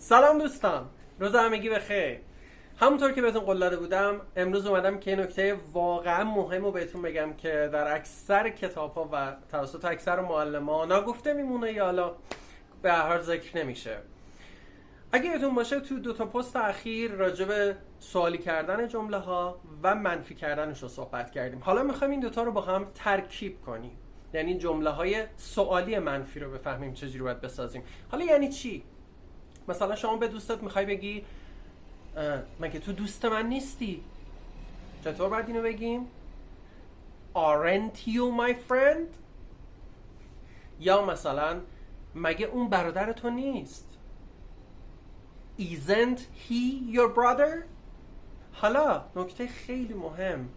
سلام دوستان، روز همگی بخیر. همونطور که بهتون قول داده بودم امروز اومدم که نکته واقعا مهم رو بهتون بگم که در اکثر کتاب ها و توسط اکثر معلمان نگفته میمونه یا حالا به هر حال ذکر نمیشه. اگه یادتون باشه تو 2 تا پست اخیر راجع به سوالی کردن جمله ها و منفی کردنش رو صحبت کردیم. حالا میخوایم این دوتا رو با هم ترکیب کنیم، یعنی جمله های سوالی منفی رو بفهمیم چجوری باید بسازیم. حالا یعنی چی؟ مثلا شما به دوستت میخوای بگی مگه تو دوست من نیستی؟ چطور باید اینو بگیم؟ Aren't you my friend؟ یا مثلا مگه اون برادر تو نیست؟ Isn't he your brother؟ حالا نکته خیلی مهم،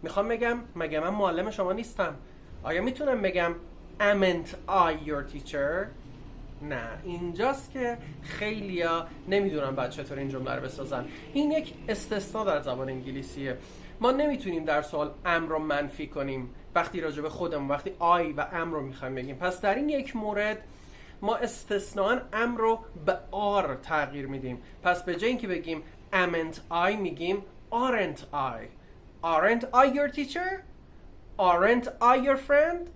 میخوام بگم مگه من معلم شما نیستم؟ آیا میتونم بگم Amn't I your teacher؟ نه، اینجاست که خیلیا نمیدونن بعد چطور این جمله رو بسازن. این یک استثناء در زبان انگلیسیه. ما نمیتونیم در سوال ام رو منفی کنیم وقتی راجع به خودمون، وقتی آی و ام رو میخوایم بگیم. پس در این یک مورد ما استثناء ام رو به آر تغییر میدیم. پس به جای اینکه بگیم amn't I میگیم aren't I. Aren't I your teacher? Aren't I your friend?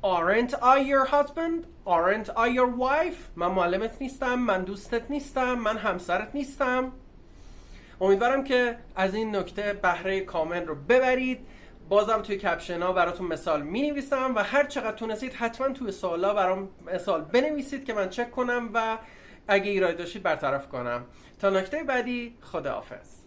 Aren't I your husband? Aren't I your wife? من معلمت نیستم، من دوستت نیستم، من همسرت نیستم. امیدوارم که از این نکته بهره کامل رو ببرید. بازم توی کپشن ها براتون مثال می نویسم و هر چقدر تونستید حتما توی سوالا برام مثال بنویسید که من چک کنم و اگه ایراد داشتید برطرف کنم. تا نکته بعدی، خداحافظ.